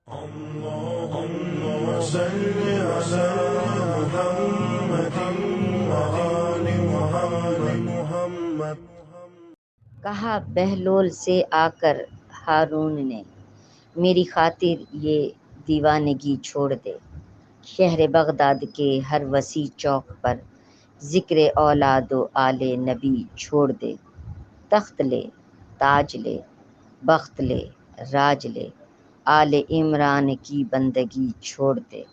اللهم صل على محمد وآل محمد۔ کہا بہلول سے آ کر ہارون نے، میری خاطر یہ دیوانگی چھوڑ دے۔ شہر بغداد کے ہر وسیع چوک پر ذکر اولاد و آل نبی چھوڑ دے۔ تخت لے، تاج لے، بخت لے، راج لے، آل عمران کی بندگی چھوڑ دے۔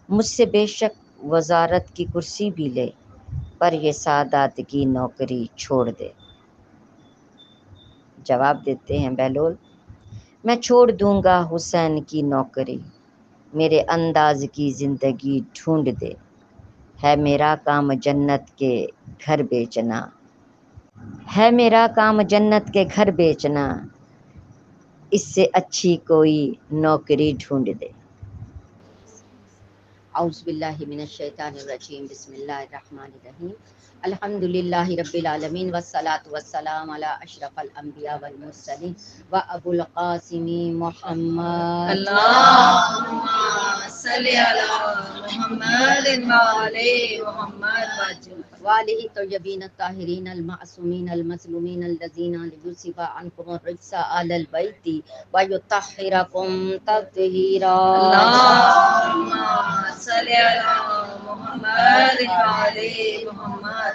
مجھ سے بے شک وزارت کی کرسی بھی لے، پر یہ سادات کی نوکری چھوڑ دے۔ جواب دیتے ہیں بہلول، میں چھوڑ دوں گا حسین کی نوکری، میرے انداز کی زندگی ڈھونڈ دے۔ ہے میرا کام جنت کے گھر بیچنا، ہے میرا کام جنت کے گھر بیچنا، اس سے اچھی کوئی نوکری ڈھونڈ دے۔ اعوذ باللہ من الشیطان الرجیم، بسم اللہ الرحمن الرحیم۔ الحمد للہ رب العالمین والصلاة والسلام علی اشرف الانبیاء والمرسلین و ابو القاسم محمد اللهم صل على محمد وعلى محمد وآلہ طیبین الطاہرین المعصومین المظلومین الذین لیصرف عنکم الرجس آل البیت ویطہرکم تطہیرا۔ اللهم صل على محمد وعلى محمد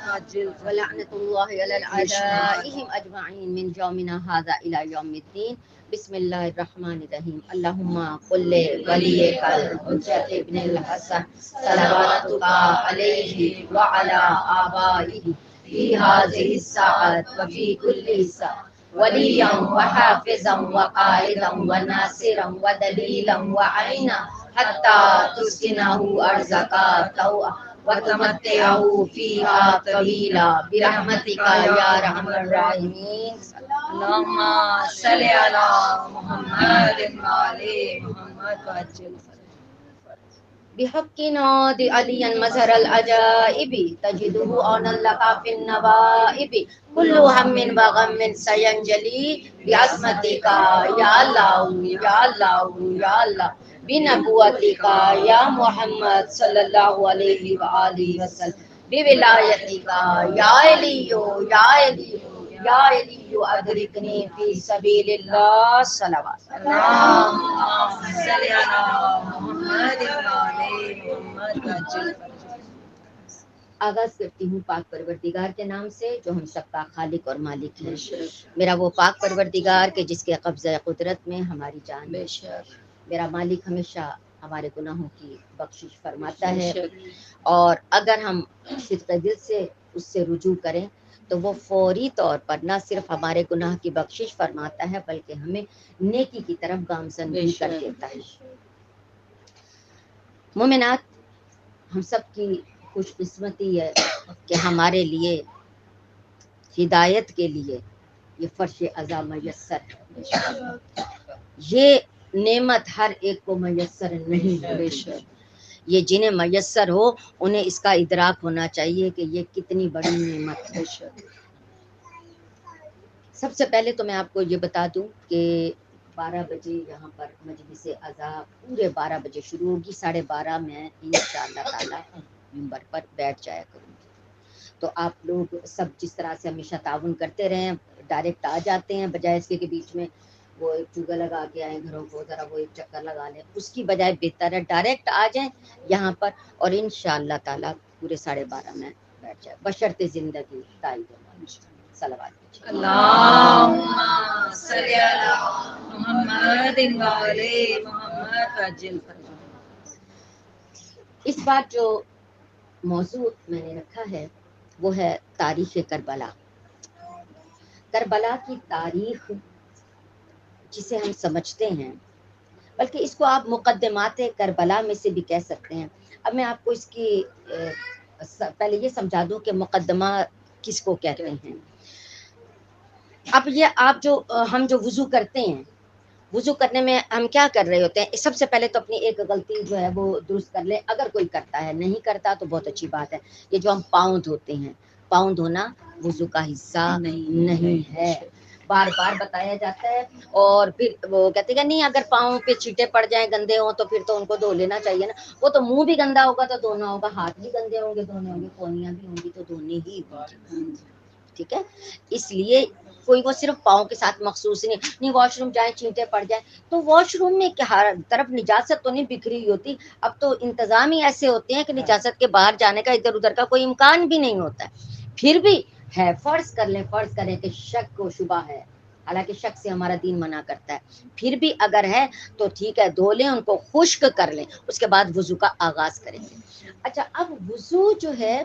ولعنۃ اللہ علی اعدائهم اجمعین من یومنا ھذا الی یوم الدین۔ بسم اللہ الرحمن الرحیم۔ اللہم قل ولیک الحجۃ ابن الحسن صلواتک علیہ وعلی آبائہ فی ہذہ الساعۃ وفی کل ساعۃ ولیا وحافظا وقائدا وناصرا ودلیلا وعینا حتی تسکنہ ارضک طوعا وتمتعه فيها طويلا برحمتك يا ارحم الراحمين۔ اللهم صل على محمد وعلى محمد بحق ناد عليا مظهر العجائب تجده عونا لك في النوائب كل هم وغم سينجلي بعظمتك يا الله يا الله يا الله بنبوتك يا محمد صلی اللہ علیہ وآلہ وسلم بولایتک یا علی یا علی یا علی ادرکنی فی سبیل اللہ صلوات۔ اللهم صل على محمد وعلى محمد آغاز کرتی ہوں پاک پروردگار کے نام سے جو ہم سب کا خالق اور مالک ہے۔ میرا وہ پاک پروردگار کہ جس کے قبضہ قدرت میں ہماری جان بے شک میرا مالک ہمیشہ ہمارے گناہوں کی بخشش فرماتا ہے، اور اگر ہم صدق دل سے اس سے رجوع کریں تو وہ فوری طور پر نہ صرف ہمارے گناہ کی بخشش فرماتا ہے بلکہ ہمیں نیکی کی طرف گامزن بھی کر دیتا ہے۔ مومنات، ہم سب کی خوش قسمتی ہے کہ ہمارے لیے ہدایت کے لیے یہ فرش عزا میسر ہے۔ یہ نعمت ہر ایک کو میسر نہیں ہے، یہ جنہیں میسر ہو انہیں اس کا ادراک ہونا چاہیے کہ یہ کتنی بڑی نعمت ہے۔ سب سے پہلے تو میں آپ کو یہ بتا دوں کہ 12 بجے یہاں پر مجلس عزا پورے 12 بجے شروع ہوگی، 12:30 میں انشاءاللہ تعالی منبر پر بیٹھ جایا کروں گی۔ تو آپ لوگ سب جس طرح سے ہمیشہ تعاون کرتے رہیں، ڈائریکٹ آ جاتے ہیں بجائے اس کے بیچ میں وہ ایک چوگا لگا کے آئیں گھروں کو، ذرا وہ ایک چکر لگا لیں، اس کی بجائے بہتر ہے ڈائریکٹ آ جائیں یہاں پر اور انشاءاللہ تعالی پورے 12:30 میں بیٹھ جائے بشرط زندگی تائید صلوات۔ اللهم صل على محمد وعلى محمد اس بار جو موضوع میں نے رکھا ہے وہ ہے تاریخ کربلا۔ کربلا کی تاریخ جسے ہم سمجھتے ہیں، بلکہ اس کو آپ مقدمات کربلا میں سے بھی کہہ سکتے ہیں۔ اب میں آپ کو اس کی پہلے یہ سمجھا دوں کہ مقدمہ کس کو کہتے ہیں۔ اب یہ آپ جو ہم جو وضو کرتے ہیں، وضو کرنے میں ہم کیا کر رہے ہوتے ہیں؟ سب سے پہلے تو اپنی ایک غلطی جو ہے وہ درست کر لیں، اگر کوئی کرتا ہے، نہیں کرتا تو بہت اچھی بات ہے۔ یہ جو ہم پاؤں دھوتے ہیں، پاؤں دھونا وضو کا حصہ نہیں ہے۔ بار بار بتایا جاتا ہے. اور پھر وہ کہتے ہیں نہیں اگر پاؤں پہ چیٹے پڑ جائیں گندے ہوں تو پھر تو ان کو دھو لینا چاہیے نا. وہ تو منہ بھی گندا ہوگا تو دھونا ہوگا, ہاتھ بھی گندے ہوں گے دھونے ہوں گے, کونیاں بھی ہوں گی تو دھونی ہی ہوگی. ٹھیک ہے, اس لیے کوئی وہ صرف پاؤں کے ساتھ مخصوص نہیں واش روم جائیں چینٹے پڑ جائیں تو واش روم میں ہر طرف نجاست تو نہیں بکھری ہوئی ہوتی. اب تو انتظام ہی ایسے ہوتے ہیں کہ نجاست کے باہر جانے کا ادھر ادھر کا کوئی امکان بھی نہیں ہوتا ہے. پھر بھی ہے, فرض کر لیں, فرض کریں کہ شک و شبہ ہے, حالانکہ شک سے ہمارا دین منع کرتا ہے, پھر بھی اگر ہے تو ٹھیک ہے دھو لیں, ان کو خشک کر لیں, اس کے بعد وضو کا آغاز کریں گے. اچھا, اب وضو جو ہے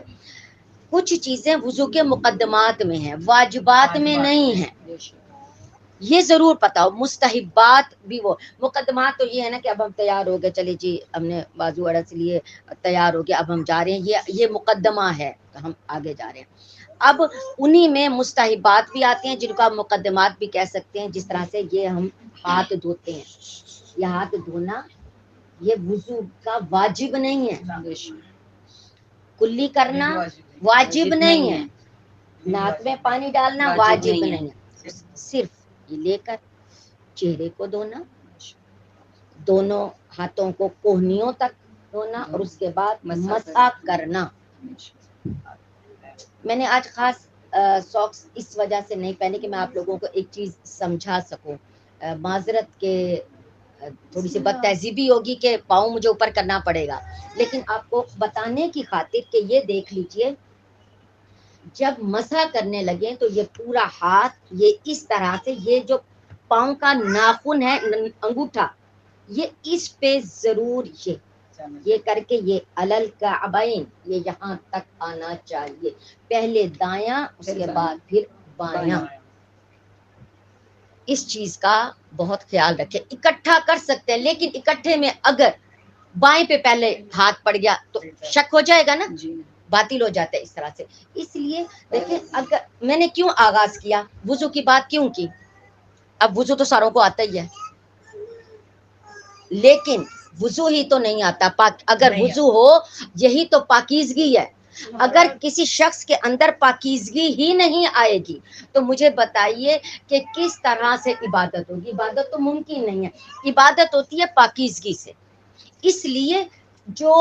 کچھ چیزیں وضو کے مقدمات میں ہیں, واجبات میں نہیں ہیں, یہ ضرور پتا ہو. مستحبات بھی وہ, مقدمات تو یہ ہے نا کہ اب ہم تیار ہو گئے, چلے جی ہم نے بازو اڑس لیے, تیار ہو گیا, اب ہم جا رہے ہیں, یہ مقدمہ ہے تو ہم آگے جا رہے ہیں. اب انہی میں مستحبات بھی آتے ہیں جن کو آپ مقدمات بھی کہہ سکتے ہیں, جس طرح سے یہ ہم ہاتھ دھوتے ہیں, یہ ہاتھ دھونا یہ وضو کا واجب نہیں ہے, کلی کرنا واجب نہیں ہے, ناک میں پانی ڈالنا واجب نہیں ہے, صرف یہ لے کر چہرے کو دھونا, دونوں ہاتھوں کو کوہنیوں تک دھونا, اور اس کے بعد مسح کرنا. میں نے آج خاص ساکس اس وجہ سے نہیں پہنے کہ میں آپ لوگوں کو ایک چیز سمجھا سکوں. معذرت کے تھوڑی سی بد تہذیبی ہوگی کہ پاؤں مجھے اوپر کرنا پڑے گا, لیکن آپ کو بتانے کی خاطر کہ یہ دیکھ لیجئے جب مسح کرنے لگے تو یہ پورا ہاتھ یہ اس طرح سے, یہ جو پاؤں کا ناخن ہے انگوٹھا, یہ اس پہ ضرور یہ کر کے یہ علل کعبین, یہ یہاں تک آنا چاہیے, پہلے دایاں اس کے بعد پھر بایاں. اس چیز کا بہت خیال رکھیں. اکٹھا کر سکتے ہیں لیکن اکٹھے میں اگر بائیں پہ پہلے ہاتھ پڑ گیا تو شک ہو جائے گا نا, باطل ہو جاتا ہے اس طرح سے. اس لیے دیکھیں, اگر میں نے کیوں آغاز کیا, وضو کی بات کیوں کی, اب وضو تو ساروں کو آتا ہی ہے, لیکن وضو ہی تو نہیں آتا, اگر وضو ہو یہی تو پاکیزگی ہے. اگر کسی شخص کے اندر پاکیزگی ہی نہیں آئے گی تو مجھے بتائیے کہ کس طرح سے عبادت ہوگی. عبادت تو ممکن نہیں ہے, عبادت ہوتی ہے پاکیزگی سے. اس لیے جو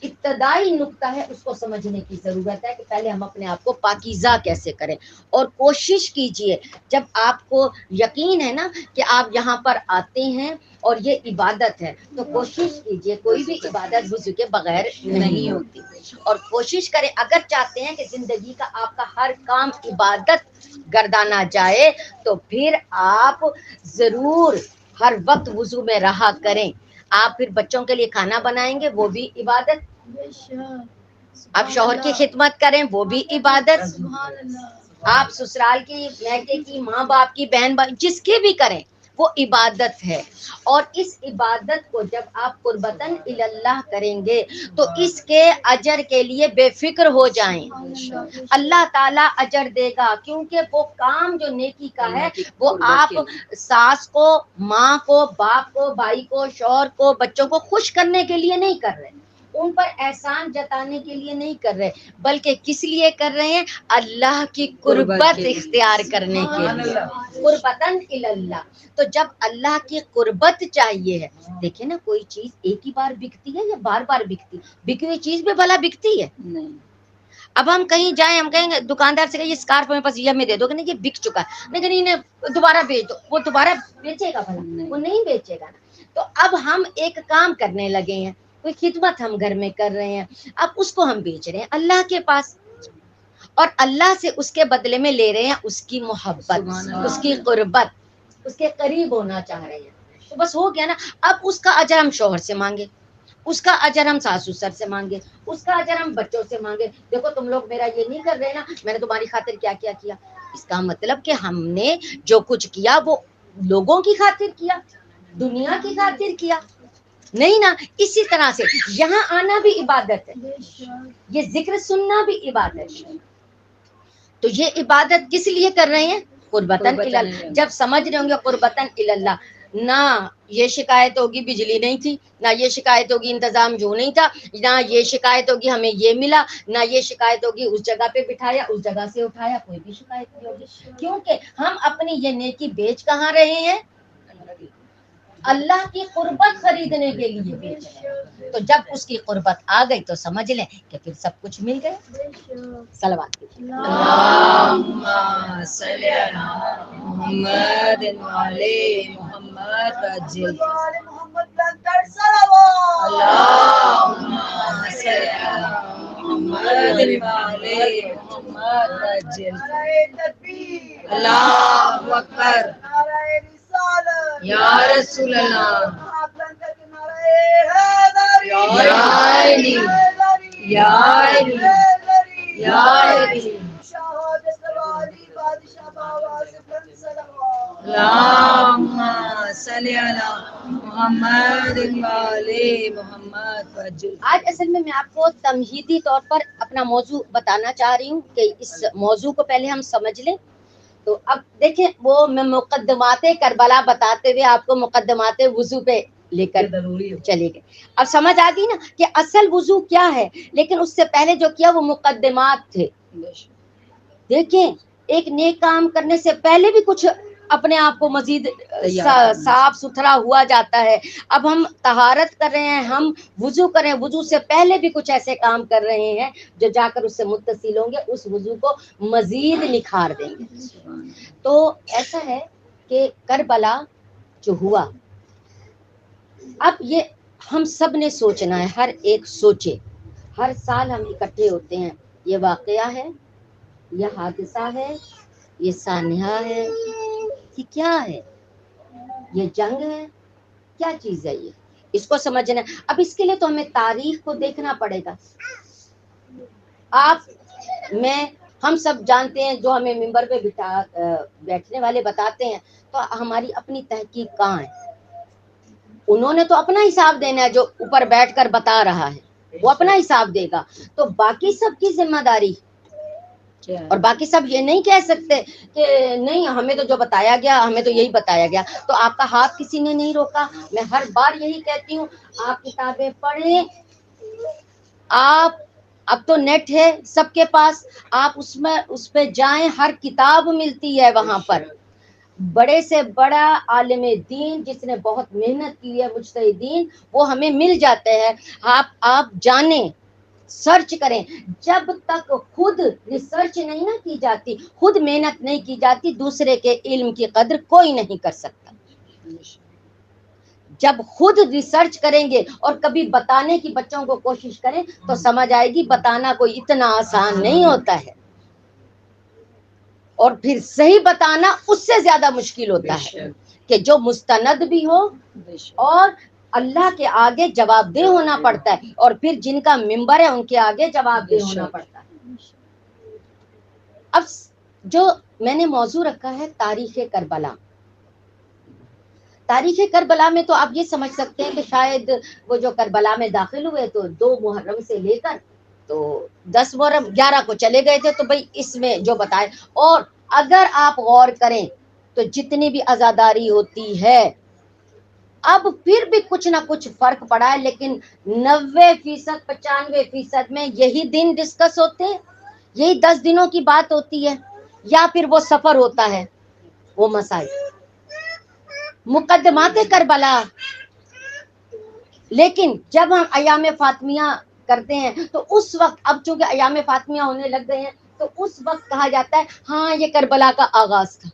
ابتدائی نقطہ ہے اس کو سمجھنے کی ضرورت ہے کہ پہلے ہم اپنے آپ کو پاکیزہ کیسے کریں. اور کوشش کیجئے, جب آپ کو یقین ہے نا کہ آپ یہاں پر آتے ہیں اور یہ عبادت ہے, تو کوشش کیجئے کوئی بھی عبادت وضو کے بغیر نہیں ہوتی. اور کوشش کریں, اگر چاہتے ہیں کہ زندگی کا آپ کا ہر کام عبادت گردانا جائے تو پھر آپ ضرور ہر وقت وضو میں رہا کریں. آپ پھر بچوں کے لیے کھانا بنائیں گے, وہ بھی عبادت. آپ شوہر کی خدمت کریں, وہ بھی عبادت. آپ سسرال کی, میکے کی, ماں باپ کی, بہن بھائی, جس کی بھی کریں وہ عبادت ہے. اور اس عبادت کو جب آپ قربتاً اللہ کریں گے تو اس کے اجر کے لیے بے فکر ہو جائیں, اللہ تعالیٰ اجر دے گا. کیونکہ وہ کام جو نیکی کا ہے وہ آپ ساس کو, ماں کو, باپ کو, بھائی کو, شوہر کو, بچوں کو خوش کرنے کے لیے نہیں کر رہے, ان پر احسان جتانے کے لیے نہیں کر رہے, بلکہ کس لیے کر رہے ہیں, اللہ کی قربت اختیار کرنے کے لیے, قربتاً اللہ. تو جب اللہ کی قربت چاہیے ہے, دیکھیں نا کوئی چیز ایک ہی بار بکتی ہے یا بار بار بکتی, بکی ہوئی چیز بھی بھلا بکتی ہے. اب ہم کہیں جائیں, ہم کہیں گے دکاندار سے کہ یہ اسکارف میرے پاس یہ ہمیں دے دو, کہ نہیں یہ بک چکا ہے, لیکن انہیں دوبارہ بیچ دو, وہ دوبارہ بیچے گا بھلا, وہ نہیں بیچے گا نا. تو اب ہم ایک کام کرنے لگے ہیں, کوئی خدمت ہم گھر میں کر رہے ہیں, اب اس کو ہم بیچ رہے ہیں اللہ کے پاس, اور اللہ سے اس کے بدلے میں لے رہے ہیں اس کی محبت, اس کی قربت, اس کے قریب ہونا چاہ رہے ہیں. تو بس ہو گیا نا. اب اس کا اجر ہم شوہر سے مانگے, اس کا اجر ہم ساس سسر سے مانگے, اس کا اجر ہم بچوں سے مانگے, دیکھو تم لوگ میرا یہ نہیں کر رہے نا, میں نے تمہاری خاطر کیا کیا کیا. اس کا مطلب کہ ہم نے جو کچھ کیا وہ لوگوں کی خاطر کیا, دنیا کی خاطر کیا نہیں نا. اسی طرح سے یہاں آنا بھی عبادت ہے, یہ ذکر سننا بھی عبادت ہے. تو یہ عبادت کس لیے کر رہے ہیں, قربتاً اللہ. جب سمجھ رہے ہوں گے قربتاً اللہ, نہ یہ شکایت ہوگی بجلی نہیں تھی، نہ یہ شکایت ہوگی انتظام جو نہیں تھا، نہ یہ شکایت ہوگی ہمیں یہ ملا، نہ یہ شکایت ہوگی اس جگہ پہ بٹھایا اس جگہ سے اٹھایا، کوئی بھی شکایت نہیں ہوگی، کیونکہ ہم اپنی یہ نیکی بیچ کہاں رہے ہیں؟ اللہ کی قربت خریدنے کے لیے بیچ رہے ہیں۔ تو جب اس کی قربت آ گئی تو سمجھ لیں کہ پھر سب کچھ مل گیا۔ صلوات کیجیے۔ اللهم صل على محمد وعلى محمد وعجل محمد بنتر صلوات اللهم صل على محمد وعلى محمد وعجل نعرہ تکبیر، اللہ اکبر نعرہ رسالت، یا رسول اللہ محمد بنتر کے نعرہ حیدری، یا علی یا علی حیدری، یا علی شہادت والی بادشاہ بابا سبحان صلوات۔ اللهم صل على محمد وعلى محمد وعجل آج اصل میں آپ کو تمہیدی طور پر اپنا موضوع بتانا چاہ رہی ہوں کہ اس موضوع کو پہلے ہم سمجھ لیں۔ تو اب دیکھیں وہ میں مقدمات کربلا بتاتے ہوئے آپ کو مقدمات وضو پہ لے کر چلے گئے۔ اب سمجھ آ گئی نا کہ اصل وضو کیا ہے، لیکن اس سے پہلے جو کیا وہ مقدمات تھے۔ دیکھیں ایک نیک کام کرنے سے پہلے بھی کچھ اپنے آپ کو مزید صاف ستھرا ہوا جاتا ہے۔ اب ہم طہارت کر رہے ہیں، ہم وضو کریں، وضو سے پہلے بھی کچھ ایسے کام کر رہے ہیں جو جا کر اس سے متصل ہوں گے، اس وضو کو مزید نکھار دیں گے۔ تو ایسا ہے کہ کربلا جو ہوا، اب یہ ہم سب نے سوچنا ہے، ہر ایک سوچے۔ ہر سال ہم اکٹھے ہوتے ہیں، یہ واقعہ ہے، یہ حادثہ ہے، یہ سانحہ ہے، یہ کیا ہے؟ یہ جنگ ہے، کیا چیز ہے یہ؟ اس کو سمجھنا ہے۔ اب اس کے لیے تو ہمیں تاریخ کو دیکھنا پڑے گا۔ آپ میں ہم سب جانتے ہیں، جو ہمیں ممبر پہ بیٹھنے والے بتاتے ہیں، تو ہماری اپنی تحقیق کہاں ہے؟ انہوں نے تو اپنا حساب دینا ہے، جو اوپر بیٹھ کر بتا رہا ہے وہ اپنا حساب دے گا، تو باقی سب کی ذمہ داری، اور باقی سب یہ نہیں کہہ سکتے کہ نہیں ہمیں تو جو بتایا گیا ہمیں تو یہی بتایا گیا۔ تو آپ کا ہاتھ کسی نے نہیں روکا۔ میں ہر بار یہی کہتی ہوں، آپ کتابیں پڑھیں، آپ اب تو نیٹ ہے سب کے پاس، آپ اس پہ جائیں، ہر کتاب ملتی ہے وہاں پر۔ بڑے سے بڑا عالم دین جس نے بہت محنت کی ہے، مجتہدین، وہ ہمیں مل جاتے ہیں۔ آپ جانیں، سرچ کریں۔ جب تک خود ریسرچ نہیں نہ کی جاتی، خود محنت نہیں کی جاتی، دوسرے کے علم کی قدر کوئی نہیں کر سکتا۔ جب خود ریسرچ کریں گے اور کبھی بتانے کی بچوں کو کوشش کریں تو سمجھ آئے گی بتانا کوئی اتنا آسان نہیں ہوتا ہے، اور پھر صحیح بتانا اس سے زیادہ مشکل ہوتا ہے کہ جو مستند بھی ہو اور اللہ کے آگے جواب دہ ہونا پڑتا ہے، اور پھر جن کا ممبر ہے ان کے آگے جواب دہ ہونا پڑتا ہے۔ اب جو میں نے موضوع رکھا ہے تاریخ کربلا۔ تاریخ کربلا میں تو آپ یہ سمجھ سکتے ہیں کہ شاید وہ جو کربلا میں داخل ہوئے تو 2 محرم سے لے کر تو 10 محرم 11 کو چلے گئے تھے، تو بھئی اس میں جو بتائے، اور اگر آپ غور کریں تو جتنی بھی عزاداری ہوتی ہے اب پھر بھی کچھ نہ کچھ فرق پڑا ہے، لیکن 90% 95% میں یہی دن ڈسکس ہوتے ہیں، یہی 10 دنوں کی بات ہوتی ہے، یا پھر وہ سفر ہوتا ہے، وہ مسائل مقدمات کربلا۔ لیکن جب ہم ایام فاطمیہ کرتے ہیں تو اس وقت، اب چونکہ ایام فاطمیہ ہونے لگ گئے ہیں، تو اس وقت کہا جاتا ہے ہاں یہ کربلا کا آغاز تھا،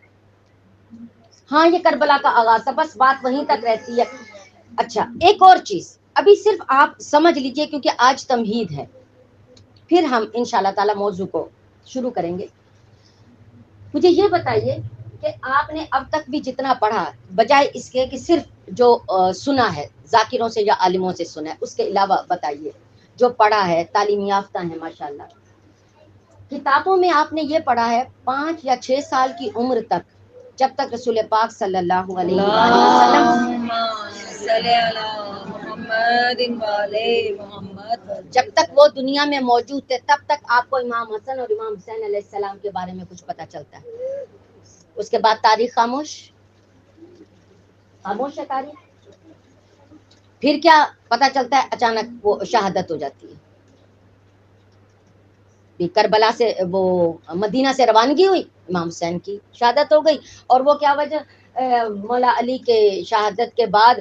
ہاں یہ کربلا کا آغاز تھا، بس بات وہیں تک رہتی ہے۔ اچھا ایک اور چیز ابھی صرف آپ سمجھ لیجئے، کیونکہ آج تمہید ہے، پھر ہم انشاءاللہ تعالی موضوع کو شروع کریں گے۔ مجھے یہ بتائیے کہ آپ نے اب تک بھی جتنا پڑھا، بجائے اس کے کہ صرف جو سنا ہے ذاکروں سے یا عالموں سے سنا ہے، اس کے علاوہ بتائیے جو پڑھا ہے، تعلیم یافتہ ہیں ماشاءاللہ، کتابوں میں آپ نے یہ پڑھا ہے 5 یا 6 سال کی عمر تک، جب تک رسول پاک صلی اللہ علیہ وآلہ وسلم، اللهم صل على محمد وعلى محمد جب تک وہ دنیا میں موجود تھے تب تک آپ کو امام حسن اور امام حسین علیہ السلام کے بارے میں کچھ پتہ چلتا ہے۔ اس کے بعد تاریخ خاموش، خاموش ہے تاریخ۔ پھر کیا پتہ چلتا ہے؟ اچانک وہ شہادت ہو جاتی ہے. کربلا سے وہ مدینہ سے روانگی ہوئی، امام حسین کی شہادت ہو گئی. اور وہ کیا وجہ؟ مولا علی کے شہادت کے بعد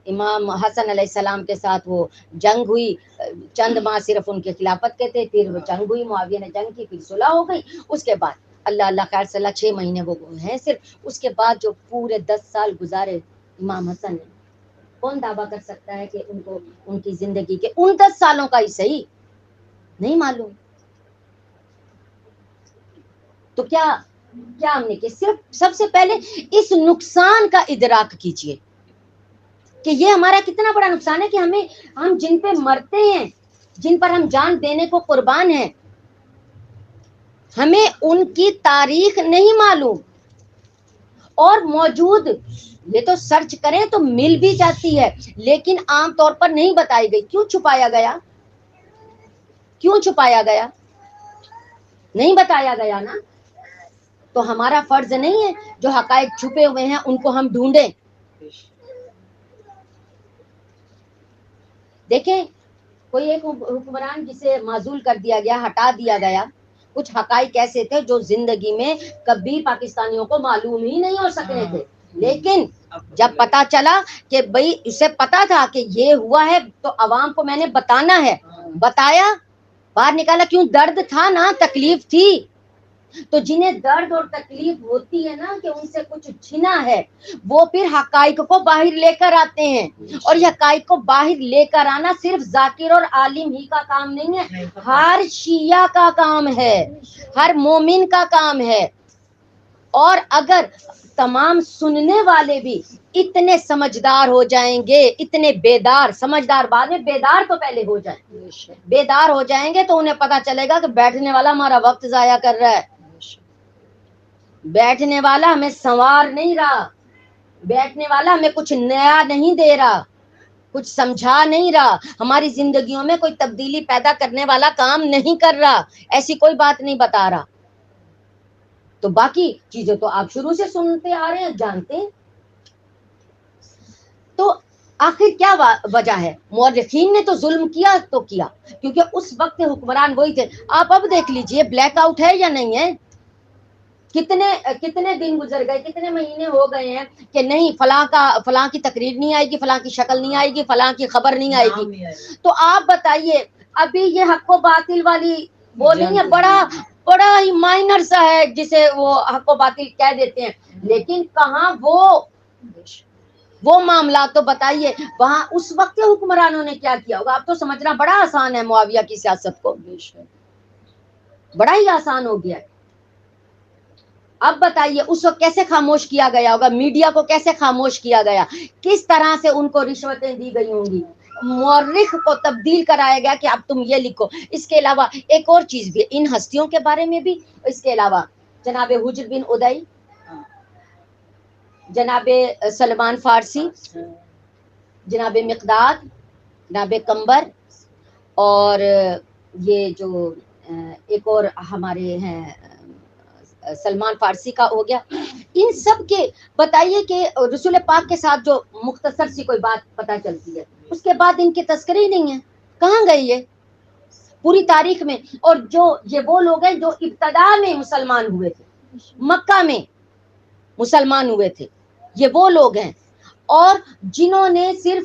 امام حسن علیہ السلام کے ساتھ وہ جنگ ہوئی. چند ماہ صرف ان کے خلافت کے تھے، پھر وہ جنگ ہوئی، معاویہ نے جنگ کی، پھر صلح ہو گئی. اس کے بعد اللہ خیر صلی اللہ 6 مہینے وہ ہیں صرف. اس کے بعد جو پورے 10 سال گزارے امام حسن نے، کون دعویٰ کر سکتا ہے کہ ان کو ان کی زندگی کے ان 10 سالوں کا ہی صحیح نہیں معلوم؟ تو کیا ہم نے کہ صرف سب سے پہلے اس نقصان کا ادراک کیجئے کہ یہ ہمارا کتنا بڑا نقصان ہے کہ ہم جن پہ مرتے ہیں، جن پر ہم جان دینے کو قربان ہیں، ہمیں ان کی تاریخ نہیں معلوم. اور موجود یہ تو سرچ کریں تو مل بھی جاتی ہے، لیکن عام طور پر نہیں بتائی گئی. کیوں چھپایا گیا؟ کیوں چھپایا گیا؟ نہیں بتایا گیا نا. تو ہمارا فرض نہیں ہے جو حقائق چھپے ہوئے ہیں ان کو ہم ڈھونڈیں. دیکھیں کوئی ایک حکمران جسے معزول کر دیا گیا، ہٹا دیا گیا، کچھ حقائق ایسے تھے جو زندگی میں کبھی پاکستانیوں کو معلوم ہی نہیں ہو سکنے تھے، لیکن جب پتا چلا کہ بھئی اسے پتا تھا کہ یہ ہوا ہے تو عوام کو میں نے بتانا ہے، بتایا، باہر نکالا. کیوں؟ درد تھا نا، تکلیف تھی. تو جنہیں درد اور تکلیف ہوتی ہے نا کہ ان سے کچھ چھنا ہے، وہ پھر حقائق کو باہر لے کر آتے ہیں. اور یہ حقائق کو باہر لے کر آنا صرف ذاکر اور عالم ہی کا کام نہیں ہے، ہر شیعہ کا کام ہے، ہر مومن کا کام ہے. اور اگر تمام سننے والے بھی اتنے سمجھدار ہو جائیں گے، اتنے بیدار، سمجھدار بعد میں، بیدار تو پہلے ہو جائیں، بیدار ہو جائیں گے تو انہیں پتا چلے گا کہ بیٹھنے والا ہمارا وقت ضائع کر رہا ہے، بیٹھنے والا ہمیں سنوار نہیں رہا، بیٹھنے والا ہمیں کچھ نیا نہیں دے رہا، کچھ سمجھا نہیں رہا، ہماری زندگیوں میں کوئی تبدیلی پیدا کرنے والا کام نہیں کر رہا، ایسی کوئی بات نہیں بتا رہا. تو باقی چیزیں تو آپ شروع سے سنتے آ رہے ہیں، جانتے ہیں. تو آخر کیا وجہ ہے؟ مورخین نے تو ظلم کیا تو کیا، کیونکہ اس وقت حکمران وہی تھے. آپ اب دیکھ لیجئے بلیک آؤٹ ہے یا نہیں ہے؟ کتنے دن گزر گئے، کتنے مہینے ہو گئے ہیں کہ نہیں فلاں کی تقریر نہیں آئے گی، فلاں کی شکل نہیں آئے گی، فلاں کی خبر نہیں آئے گی. تو آپ بتائیے ابھی یہ حق و باطل والی وہ نہیں ہے، بڑا ہی مائنر سا ہے جسے وہ حق و باطل کہہ دیتے ہیں، لیکن کہاں وہ معاملات تو بتائیے وہاں اس وقت کے حکمرانوں نے کیا کیا ہوگا. اب تو سمجھنا بڑا آسان ہے معاویہ کی سیاست کو، بڑا ہی آسان ہو گیا ہے. اب بتائیے اس وقت کیسے خاموش کیا گیا ہوگا، میڈیا کو کیسے خاموش کیا گیا، کس طرح سے ان کو رشوتیں دی گئی ہوں گی، مورخ کو تبدیل کرایا گیا کہ اب تم یہ لکھو. اس کے علاوہ ایک اور چیز بھی ان ہستیوں کے بارے میں بھی، اس کے علاوہ جناب حجر بن ادئی، جناب سلمان فارسی، جناب مقداد، جناب کمبر، اور یہ جو ایک اور ہمارے ہیں سلمان فارسی کا ہو گیا. ان سب کے بتائیے کہ رسول پاک کے ساتھ جو مختصر سی کوئی بات پتہ چلتی ہے، اس کے بعد ان کے تذکرے ہی نہیں ہیں. کہاں گئے یہ پوری تاریخ میں؟ اور یہ وہ لوگ ہیں جو ابتدا میں مسلمان ہوئے تھے، مکہ میں مسلمان ہوئے تھے، یہ وہ لوگ ہیں. اور جنہوں نے صرف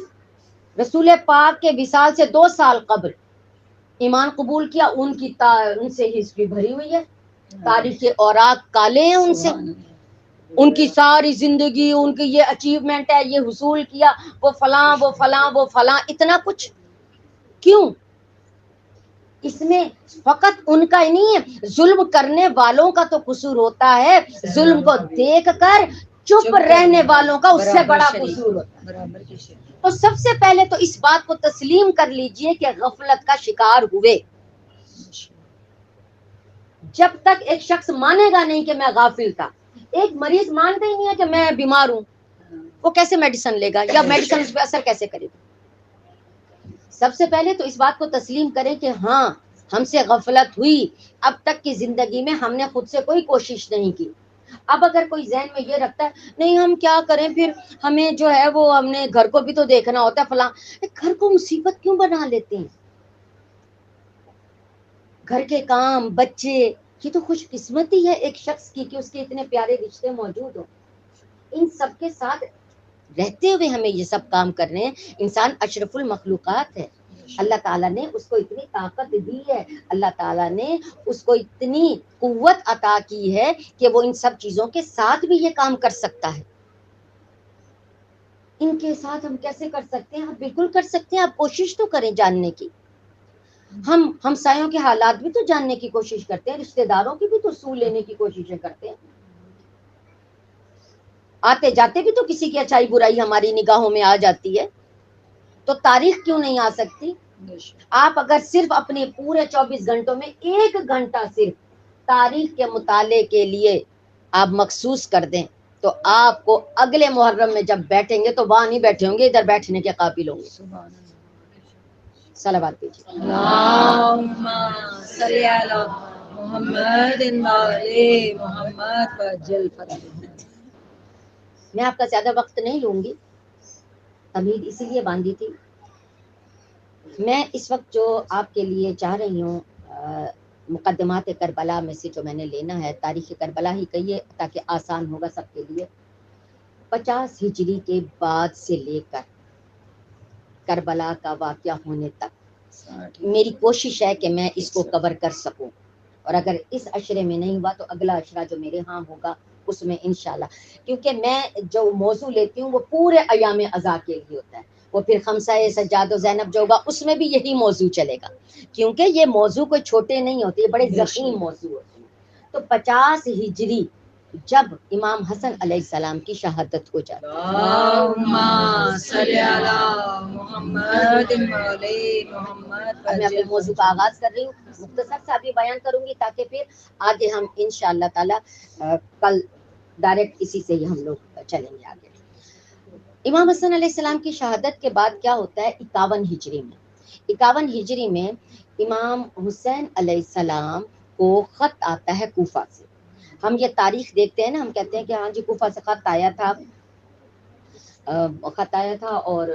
رسول پاک کے وصال سے 2 سال قبل ایمان قبول کیا، ان سے ہسٹری بھری ہوئی ہے، تاریخ اوراق کالے ہیں ان سے، ان کی ساری زندگی، ان کی یہ اچیومنٹ ہے، یہ حصول کیا، وہ فلاں وہ فلاں وہ فلاں، اتنا کچھ. کیوں؟ اس میں فقط ان کا ہی نہیں ہے، ظلم کرنے والوں کا تو قصور ہوتا ہے، ظلم کو دیکھ کر چپ رہنے والوں کا اس سے بڑا قصور ہوتا ہے. تو سب سے پہلے تو اس بات کو تسلیم کر لیجئے کہ غفلت کا شکار ہوئے. جب تک ایک شخص مانے گا نہیں کہ میں غافل تھا، ایک مریض مانتا ہی نہیں ہے کہ میں بیمار ہوں، وہ کیسے میڈیسن لے گا یا میڈیسن اس پہ اثر کیسے کرے گا؟ سب سے پہلے تو اس بات کو تسلیم کریں کہ ہاں ہم سے غفلت ہوئی، اب تک کی زندگی میں ہم نے خود سے کوئی کوشش نہیں کی. اب اگر کوئی ذہن میں یہ رکھتا ہے نہیں ہم کیا کریں پھر ہمیں جو ہے وہ ہم نے گھر کو بھی تو دیکھنا ہوتا ہے فلاں، گھر کو مصیبت کیوں بنا لیتے ہیں؟ گھر کے کام، بچے، یہ تو خوش قسمتی ہے ایک شخص کی کہ اس کے اتنے پیارے رشتے موجود ہوں. ان سب کے ساتھ رہتے ہوئے ہمیں یہ سب کام کر رہے ہیں. انسان اشرف المخلوقات ہے. اللہ تعالیٰ نے اس کو اتنی طاقت دی ہے، اللہ تعالیٰ نے اس کو اتنی قوت عطا کی ہے کہ وہ ان سب چیزوں کے ساتھ بھی یہ کام کر سکتا ہے. ان کے ساتھ ہم کیسے کر سکتے ہیں؟ آپ بالکل کر سکتے ہیں. آپ کوشش تو کریں جاننے کی. ہم ہمسایوں کے حالات بھی تو جاننے کی کوشش کرتے ہیں، رشتہ داروں کی بھی تو سو لینے کی کوششیں کرتے ہیں. آتے جاتے بھی تو کسی کی اچھائی برائی ہماری نگاہوں میں آ جاتی ہے. تو تاریخ کیوں نہیں آ سکتی؟ آپ اگر صرف اپنے پورے 24 گھنٹوں میں 1 گھنٹہ صرف تاریخ کے مطالعے کے لیے آپ مخصوص کر دیں تو آپ کو اگلے محرم میں جب بیٹھیں گے تو وہاں نہیں بیٹھے ہوں گے، ادھر بیٹھنے کے قابل ہوں گے. صلوات پیجیے. اللہم صلی علی محمد وعلی محمد وجل فتح. میں آپ کا زیادہ وقت نہیں لوں گی، تمہید اسی لیے باندھی تھی. میں اس وقت جو آپ کے لیے چاہ رہی ہوں مقدمات کربلا میں سے جو میں نے لینا ہے، تاریخ کربلا ہی کہیے تاکہ آسان ہوگا سب کے لیے. 50 ہجری کے بعد سے لے کر کربلا کا واقعہ ہونے تک میری کوشش ہے کہ میں اس کو کور کر سکوں. اور اگر اس عشرے میں نہیں ہوا تو اگلا عشرہ جو میرے ہاں ہوگا اس میں انشاءاللہ، کیونکہ میں جو موضوع لیتی ہوں وہ پورے ایام ازا کے لیے ہوتا ہے. وہ پھر خمسہ سجاد و زینب جو ہوگا اس میں بھی یہی موضوع چلے گا، کیونکہ یہ موضوع کوئی چھوٹے نہیں ہوتے، یہ بڑے ضخیم موضوع ہوتے ہیں. تو 50 ہجری جب امام حسن علیہ السلام کی شہادت ہو جاتی ہے. اللہم صلی علی محمد وعلی محمد اب میں اپنے موضوع کا آغاز کر رہی ہوں، مختصر سا بھی بیان کروں گی تاکہ پھر آگے ہم انشاءاللہ تعالی کل ڈائریکٹ اسی سے ہی ہم لوگ چلیں گے آگے. امام حسن علیہ السلام کی شہادت کے بعد کیا ہوتا ہے؟ 51 ہجری میں 51 ہجری میں امام حسین علیہ السلام کو خط آتا ہے کوفہ سے. ہم یہ تاریخ دیکھتے ہیں نا، ہم کہتے ہیں کہ ہاں جی کوفہ سے خط آیا تھا، اور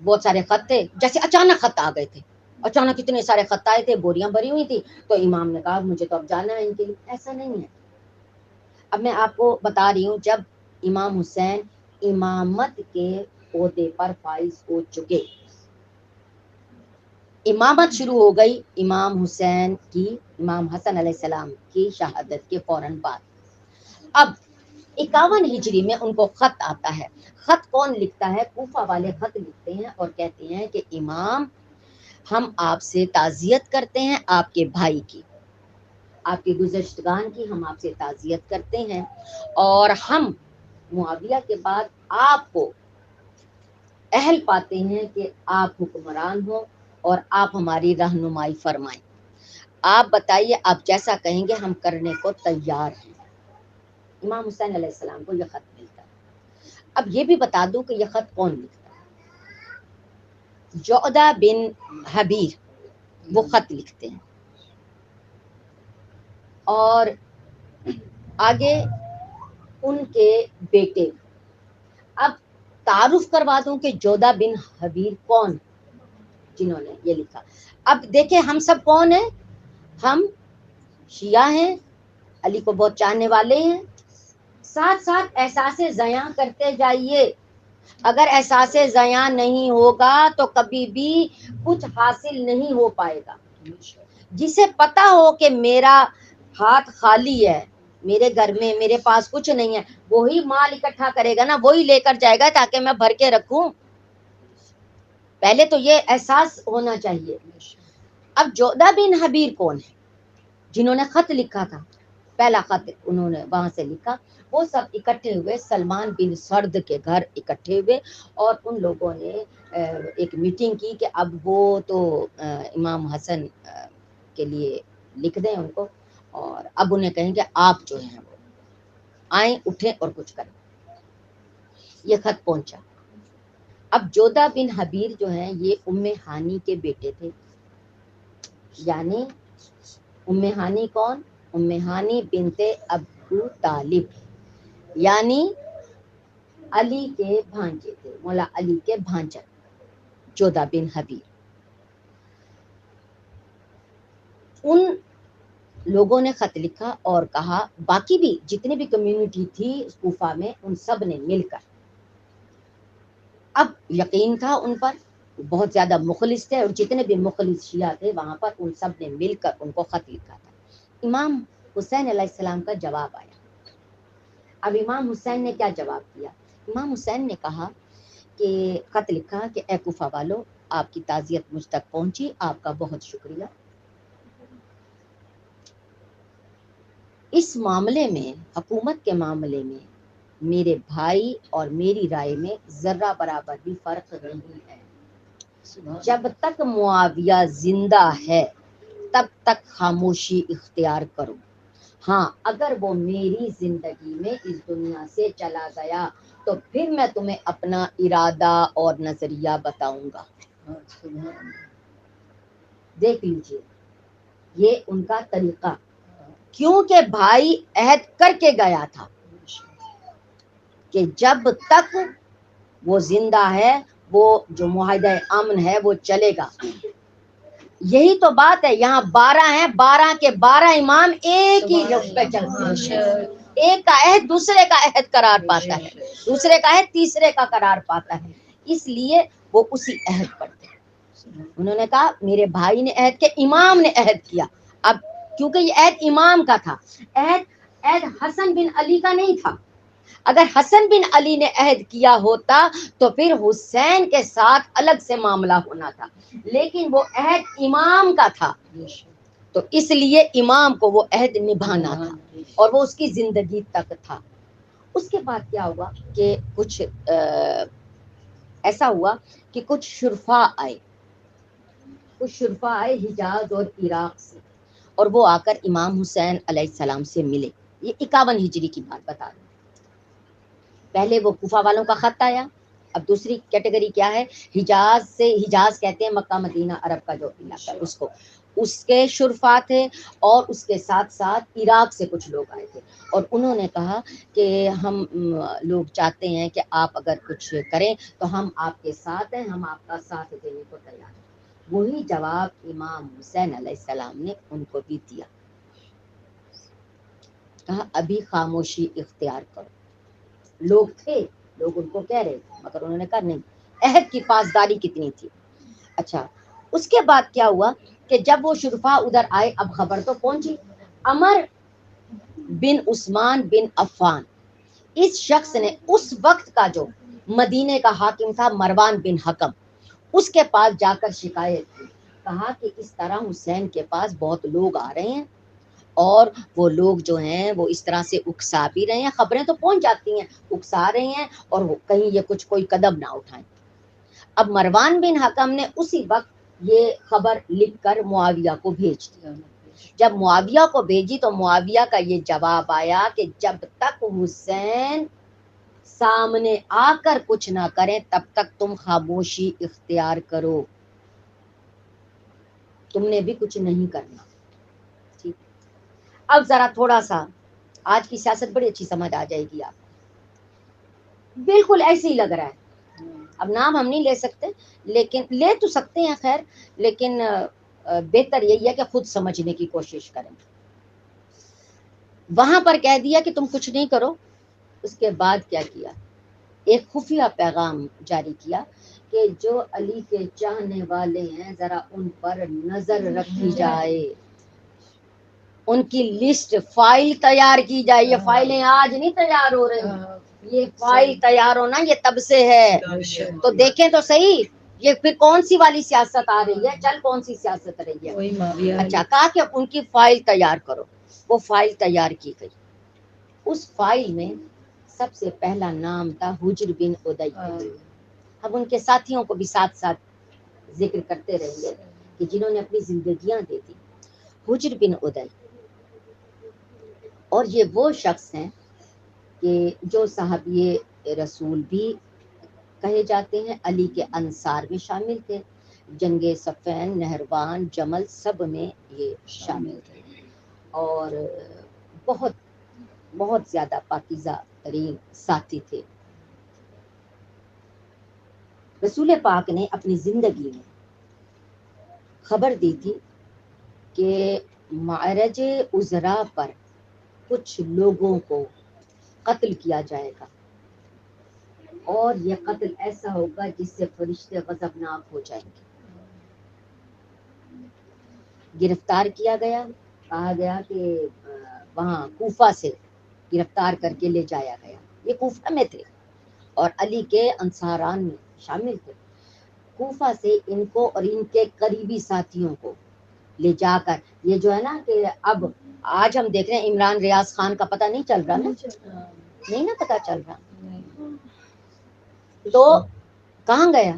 بہت سارے خط تھے، جیسے اچانک خط آ گئے تھے، اچانک اتنے سارے خط آئے تھے، بوریاں بھری ہوئی تھی تو امام نے کہا مجھے تو اب جانا ہے ان کے لیے. ایسا نہیں ہے. اب میں آپ کو بتا رہی ہوں جب امام حسین امامت کے عہدے پر فائز ہو چکے، امامت شروع ہو گئی امام حسین کی، امام حسن علیہ السلام کی شہادت کے فوراً بعد. اب 51 ہجری میں ان کو خط آتا ہے. خط کون لکھتا ہے؟ کوفہ والے خط لکھتے ہیں اور کہتے ہیں کہ امام ہم آپ سے تعزیت کرتے ہیں، آپ کے بھائی کی، آپ کے گزشتگان کی ہم آپ سے تعزیت کرتے ہیں، اور ہم معاویہ کے بعد آپ کو اہل پاتے ہیں کہ آپ حکمران ہو اور آپ ہماری رہنمائی فرمائیں. آپ بتائیے، آپ جیسا کہیں گے ہم کرنے کو تیار ہیں. امام حسین علیہ السلام کو یہ خط ملتا ہے. اب یہ بھی بتا دوں کہ یہ خط کون لکھتا ہے؟ جعدہ بن حبیر وہ خط لکھتے ہیں. اور آگے ان کے بیٹے. اب تعارف کروا دوں کہ جعدہ بن حبیر کون جنہوں نے یہ لکھا. اب دیکھیں ہم سب کون ہیں؟ ہم شیعہ ہیں، علی کو بہت چاہنے والے ہیں. ساتھ ساتھ احساس زیاں کرتے جائیے. اگر احساس زیاں نہیں ہوگا تو کبھی بھی کچھ حاصل نہیں ہو پائے گا. جسے پتا ہو کہ میرا ہاتھ خالی ہے، میرے گھر میں میرے پاس کچھ نہیں ہے، وہی مال اکٹھا کرے گا نا، وہی لے کر جائے گا تاکہ میں بھر کے رکھوں. پہلے تو یہ احساس ہونا چاہیے. اب جعدہ بن حبیر کون ہے؟ جنہوں نے خط لکھا تھا، پہلا خط انہوں نے وہاں سے لکھا. وہ سب اکٹھے ہوئے، سلمان بن سرد کے گھر اکٹھے ہوئے، اور ان لوگوں نے ایک میٹنگ کی کہ اب وہ تو امام حسن کے لیے لکھ دیں ان کو، اور اب انہیں کہیں کہ آپ جو ہیں وہ آئیں، اٹھیں اور کچھ کریں. یہ خط پہنچا. اب جعدہ بن حبیر جو ہیں یہ ام ہانی کے بیٹے تھے. یعنی ام ہانی کون؟ ام ہانی بنت ابو طالب یعنی علی کے بھانجے تھے، مولا علی کے بھانجا جودہ بن حبیب. ان لوگوں نے خط لکھا اور کہا، باقی بھی جتنی بھی کمیونٹی تھی کوفہ میں ان سب نے مل کر، اب یقین تھا ان پر، بہت زیادہ مخلص تھے، اور جتنے بھی مخلص شیعہ تھے وہاں پر ان سب نے مل کر ان کو خط لکھا تھا. امام حسین علیہ السلام کا جواب آیا. اب امام حسین نے کیا جواب دیا؟ امام حسین نے کہا کہ خط لکھا کہ اے کوفہ والو، آپ کی تعزیت مجھ تک پہنچی، آپ کا بہت شکریہ. اس معاملے میں، حکومت کے معاملے میں، میرے بھائی اور میری رائے میں ذرہ برابر بھی فرق نہیں ہے. جب تک معاویہ زندہ ہے تب تک خاموشی اختیار کرو. ہاں، اگر وہ میری زندگی میں اس دنیا سے چلا گیا تو پھر میں تمہیں اپنا ارادہ اور نظریہ بتاؤں گا. دیکھ لیجئے، یہ ان کا طریقہ، کیونکہ بھائی عہد کر کے گیا تھا کہ جب تک وہ زندہ ہے وہ جو معاہدہ امن ہے وہ چلے گا. یہی تو بات ہے. یہاں 12 ہیں، 12 کے 12 امام ایک ہی رخ پہ چلتے ہیں. ایک کا عہد دوسرے کا عہد قرار پاتا ہے، دوسرے کا عہد تیسرے کا قرار پاتا ہے، اس لیے وہ اسی عہد پر تھے. انہوں نے کہا میرے بھائی نے عہد کیا، امام نے عہد کیا. اب کیونکہ یہ عہد امام کا تھا، عہد حسن بن علی کا نہیں تھا. اگر حسن بن علی نے عہد کیا ہوتا تو پھر حسین کے ساتھ الگ سے معاملہ ہونا تھا، لیکن وہ عہد امام کا تھا تو اس لیے امام کو وہ عہد نبھانا تھا اور وہ اس کی زندگی تک تھا. اس کے بعد کیا ہوا کہ کچھ ایسا ہوا کہ کچھ شرفاء آئے حجاز اور عراق سے، اور وہ آ کر امام حسین علیہ السلام سے ملے. یہ 51 ہجری کی بات بتا رہے ہیں. پہلے وہ کوفہ والوں کا خط آیا. اب دوسری کیٹیگری کیا ہے؟ حجاز سے، حجاز کہتے ہیں مکہ مدینہ عرب کا جو علاقہ ہے اس کو، اس کے شرفاء تھے، اور اس کے ساتھ ساتھ عراق سے کچھ لوگ آئے تھے، اور انہوں نے کہا کہ ہم لوگ چاہتے ہیں کہ آپ اگر کچھ کریں تو ہم آپ کے ساتھ ہیں، ہم آپ کا ساتھ دینے کو تیار ہیں. وہی جواب امام حسین علیہ السلام نے ان کو بھی دیا. کہا ابھی خاموشی اختیار کرو. لوگ تھے، لوگ ان کو کہہ رہے تھے، مگر انہوں نے کہا نہیں. عہد کی پاسداری کتنی تھی. اچھا، اس کے بعد کیا ہوا کہ جب وہ شرفاء ادھر آئے، اب خبر تو پہنچی. عمر بن عثمان بن عفان، اس شخص نے اس وقت کا جو مدینے کا حاکم تھا مروان بن حکم، اس کے پاس جا کر شکایت کی. کہا کہ اس طرح حسین کے پاس بہت لوگ آ رہے ہیں اور وہ لوگ جو ہیں وہ اس طرح سے اکسا بھی رہے ہیں، خبریں تو پہنچ جاتی ہیں، اکسا رہے ہیں اور وہ کہیں یہ کچھ کوئی قدم نہ اٹھائیں. اب مروان بن حکم نے اسی وقت یہ خبر لکھ کر معاویہ کو بھیج دیا. جب معاویہ کو بھیجی تو معاویہ کا یہ جواب آیا کہ جب تک حسین سامنے آ کر کچھ نہ کریں تب تک تم خاموشی اختیار کرو، تم نے بھی کچھ نہیں کرنا. ٹھیک. اب ذرا تھوڑا سا آج کی سیاست بڑی اچھی سمجھ آ جائے گی آپ کو. بالکل ایسے ہی لگ رہا ہے. اب نام ہم نہیں لے سکتے، لیکن لے تو سکتے ہیں خیر، لیکن بہتر یہی ہے کہ خود سمجھنے کی کوشش کریں. وہاں پر کہہ دیا کہ تم کچھ نہیں کرو. اس کے بعد کیا کیا؟ ایک خفیہ پیغام جاری کیا کہ جو علی کے چاہنے والے ہیں ذرا ان پر نظر رکھی جائے، ان کی لسٹ فائل تیار کی جائے. یہ فائلیں آج نہیں تیار ہو رہی، یہ فائل تیار ہونا یہ تب سے ہے. تو دیکھیں تو صحیح یہ پھر کون سی والی سیاست آ رہی ہے، چل کون سی سیاست رہی ہے. اچھا، کہا کہ ان کی فائل تیار کرو. وہ فائل تیار کی گئی. اس فائل میں سب سے پہلا نام تھا حجر بن ادی. اب ان کے ساتھیوں کو بھی ساتھ ساتھ ذکر کرتے رہیں گے کہ جنہوں نے اپنی زندگیاں دے دی. حجر بن ادی، اور یہ وہ شخص ہیں کہ جو صحابی رسول بھی کہے جاتے ہیں، علی کے انصار میں شامل تھے، جنگ صفین، نہروان، جمل سب میں یہ شامل تھے، اور بہت بہت زیادہ پاکیزہ ترین ساتھی تھے. رسول پاک نے اپنی زندگی میں خبر دی تھی کہ معرج عذرا پر کچھ لوگوں کو قتل کیا جائے گا اور یہ قتل ایسا ہوگا جس سے فرشتے غضبناک ہو جائیں گے. گرفتار کیا گیا، کہا گیا کہ وہاں کوفہ سے گرفتار کر کے لے جایا گیا. یہ کوفہ میں تھے اور علی کے انصاران میں شامل تھے. کوفہ سے ان کو اور ان کے قریبی ساتھیوں کو لے جا کر، یہ جو ہے نا کہ اب آج ہم دیکھ رہے ہیں عمران ریاض خان کا پتہ نہیں چل رہا نا، نہیں نا پتہ چل رہا. تو کہاں گیا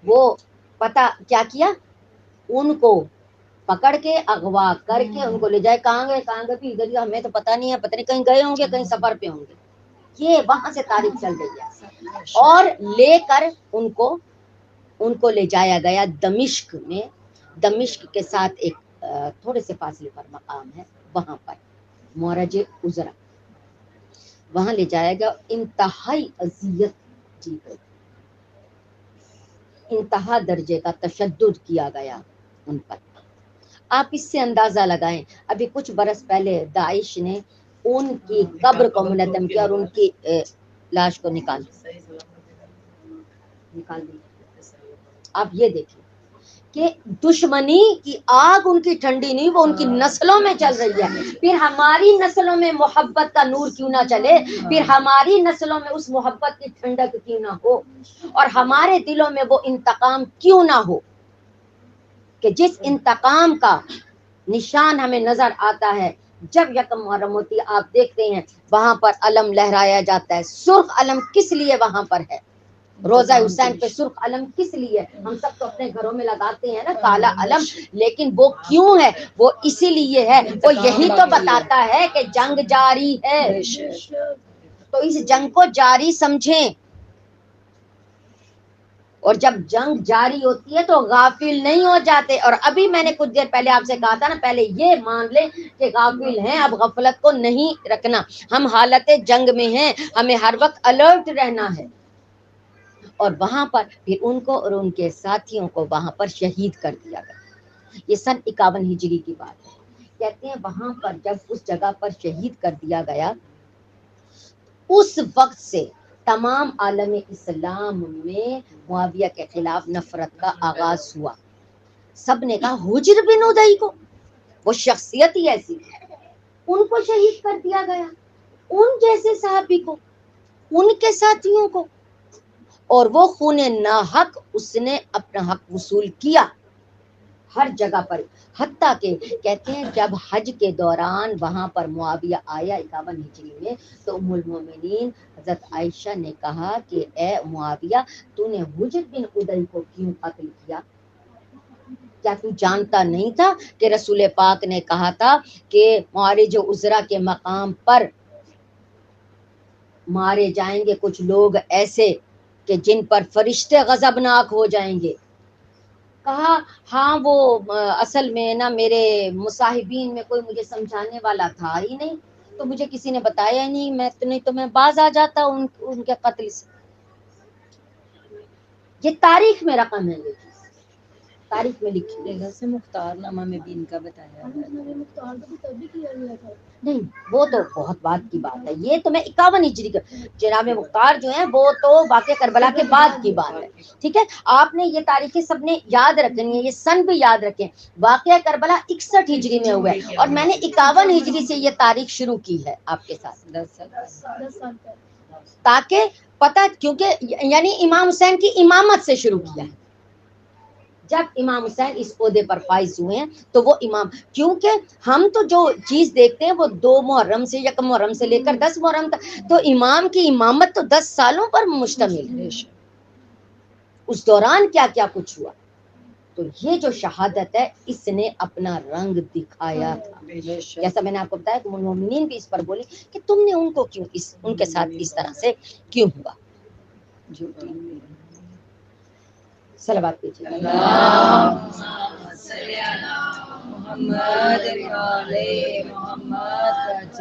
وہ، پتہ کیا کیا، ان کو پکڑ کے اغوا کر کے ان کو لے جائے. کہاں گئے بھی ادھر، ہمیں تو پتہ نہیں ہے، پتہ نہیں کہیں گئے ہوں گے، کہیں سفر پہ ہوں گے. یہ وہاں سے تاریخ چل رہی ہے. اور لے کر ان کو لے جایا گیا دمشق میں. دمشق کے ساتھ ایک تھوڑے سے فاصلے پر مقام ہے، وہاں پر معرج عذرا، وہاں لے جایا گیا. انتہائی اذیت دی گئی، انتہا درجے کا تشدد کیا گیا ان پر. آپ اس سے اندازہ لگائیں، ابھی کچھ برس پہلے داعش نے ان کی قبر کو منہدم کیا اور ان کی لاش کو نکال دی. آپ یہ دیکھیں کہ دشمنی کی آگ ان کی ٹھنڈی نہیں، وہ ان کی نسلوں میں چل رہی ہے. پھر ہماری نسلوں میں محبت کا نور کیوں نہ چلے، پھر ہماری نسلوں میں اس محبت کی ٹھنڈک کیوں نہ ہو، اور ہمارے دلوں میں وہ انتقام کیوں نہ ہو کہ جس انتقام کا نشان ہمیں نظر آتا ہے جب یکم محرم ہوتی ہے. آپ دیکھتے ہیں وہاں پر علم لہرایا جاتا ہے. سرخ علم کس لیے وہاں پر ہے؟ روزہ حسین پہ سرخ علم کس لیے؟ ہم سب تو اپنے گھروں میں لگاتے ہیں نا کالا علم، لیکن وہ کیوں ہے؟ وہ اسی لیے ہے، وہ یہی تو بتاتا ہے کہ جنگ جاری ہے. تو اس جنگ کو جاری سمجھیں، اور جب جنگ جاری ہوتی ہے تو غافل نہیں ہو جاتے. اور ابھی میں نے کچھ دیر پہلے آپ سے کہا تھا نا، پہلے یہ مان لیں کہ غافل ہیں، اب غفلت کو نہیں رکھنا. ہم حالت جنگ میں ہیں، ہمیں ہر وقت الرٹ رہنا ہے. اور وہاں پر پھر ان کو اور ان کے ساتھیوں کو وہاں پر شہید کر دیا گیا. یہ سن 51 ہجری کی بات ہے. کہتے ہیں وہاں پر جب اس جگہ پر شہید کر دیا گیا، اس وقت سے تمام عالم اسلام میں معاویہ کے خلاف نفرت کا آغاز ہوا. سب نے کہا حجر بن ادئی کو، وہ شخصیت ہی ایسی، ان کو شہید کر دیا گیا، ان جیسے صحابی کو، ان کے ساتھیوں کو، اور وہ خون ناحق اس نے اپنا حق وصول کیا ہر جگہ پر. حتیٰ کہ کہتے ہیں جب حج کے دوران وہاں پر معاویہ آیا 51 ہجری میں، تو ام المومنین حضرت عائشہ نے کہا کہ اے معاویہ، تو نے حجر بن ادئی کو کیوں قتل کیا؟ کیا تو جانتا نہیں تھا کہ رسول پاک نے کہا تھا کہ معرج عذرا کے مقام پر مارے جائیں گے کچھ لوگ ایسے کہ جن پر فرشتے غضبناک ہو جائیں گے. کہا ہاں وہ اصل میں نا میرے مصاحبین میں کوئی مجھے سمجھانے والا تھا ہی نہیں، تو مجھے کسی نے بتایا ہی نہیں، میں تو میں باز آ جاتا ان کے قتل سے. یہ تاریخ میں رقم ہے، یہ چیز تاریخ میں لکھی ہے. سے مختار نامہ میں بھی ان کا بتایا ہے. نہیں وہ تو بہت بعد کی بات ہے. یہ تو میں 51 ہجری کا، جناب مختار جو ہیں وہ تو واقعہ کربلا کے بعد کی بات ہے. ٹھیک ہے، آپ نے یہ تاریخیں سب نے یاد رکھنی ہے، یہ سن بھی یاد رکھیں. واقعہ کربلا 61 ہجری میں ہوا ہے، اور میں نے 51 ہجری سے یہ تاریخ شروع کی ہے آپ کے ساتھ، 10 سال تاکہ پتہ، کیونکہ یعنی امام حسین کی امامت سے شروع کیا ہے. جب امام حسین اس عہدے پر فائز ہوئے ہیں تو وہ امام، کیونکہ ہم تو جو چیز دیکھتے ہیں وہ 2 محرم سے، 1 محرم سے لے کر 10 محرم تک، تو امام کی امامت تو 10 سالوں پر مشتمل ہے. اس دوران کیا کیا کچھ ہوا. تو یہ جو شہادت ہے اس نے اپنا رنگ دکھایا تھا. جیسا میں نے آپ کو بتایا کہ مومنین بھی اس پر بولے کہ تم نے ان کو کیوں ان کے ساتھ اس طرح سے کیوں ہوا. صلوات کیجیے. محمد محمد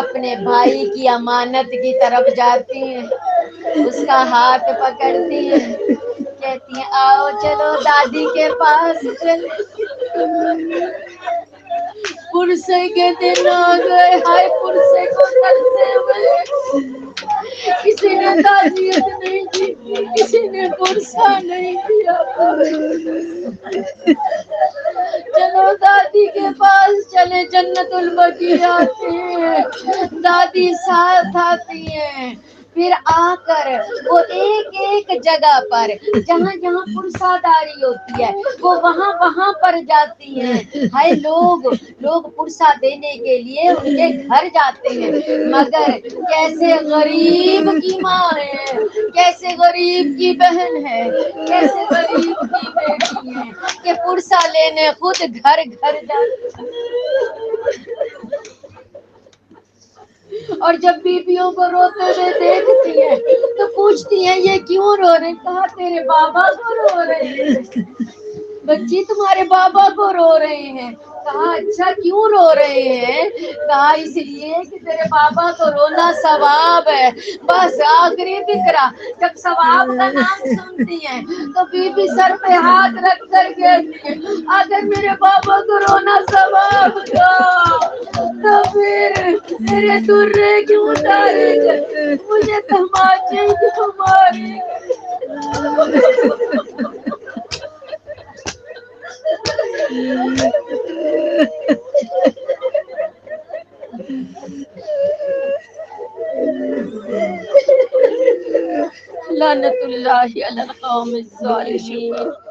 اپنے بھائی کی امانت کی طرف جاتی ہیں، اس کا ہاتھ پکڑتی ہیں، کہتی ہیں آؤ چلو دادی کے پاس چلے۔ پرسے کے دن آ گئے، ہائے پرسے کو ترسے ہوئے، کسی نے تعزیت نہیں کی، کسی نے پرسا نہیں کیا۔ چلو دادی کے پاس چلے، جنت البقیع آتے ہیں، دادی ساتھ آتی ہیں، پھر آ کر وہ ایک ایک جگہ پر جہاں جہاں پرسا داری ہوتی ہے وہ وہاں وہاں پر جاتی ہیں۔ ہائے لوگ پرسا دینے کے لیے ان کے گھر جاتے ہیں، مگر کیسے غریب کی ماں ہے، کیسے غریب کی بہن ہے، کیسے غریب کی بیٹی ہے کہ پرسا لینے خود گھر گھر جاتی اور جب بیویوں کو روتے ہوئے دیکھتی ہیں تو پوچھتی ہیں یہ کیوں رو رہے؟ کہا تیرے بابا کو رو رہے ہیں بچی، تمہارے بابا کو رو رہے ہیں۔ کہا اچھا کیوں رو رہے ہیں؟ کہا اس لیے کہ تیرے بابا کو رونا ثواب ہے۔ بس آخری فکرہ جب ثواب کا نام سنتی ہیں تو بی بی سر پہ ہاتھ رکھ کر کہتی ہیں اگر میرے بابا کو رونا ثواب تھا تو پھر میرے درے کیوں اتارے گئے، مجھے تماچے کیوں مارے لعنت اللہ علی القوم الظالمین۔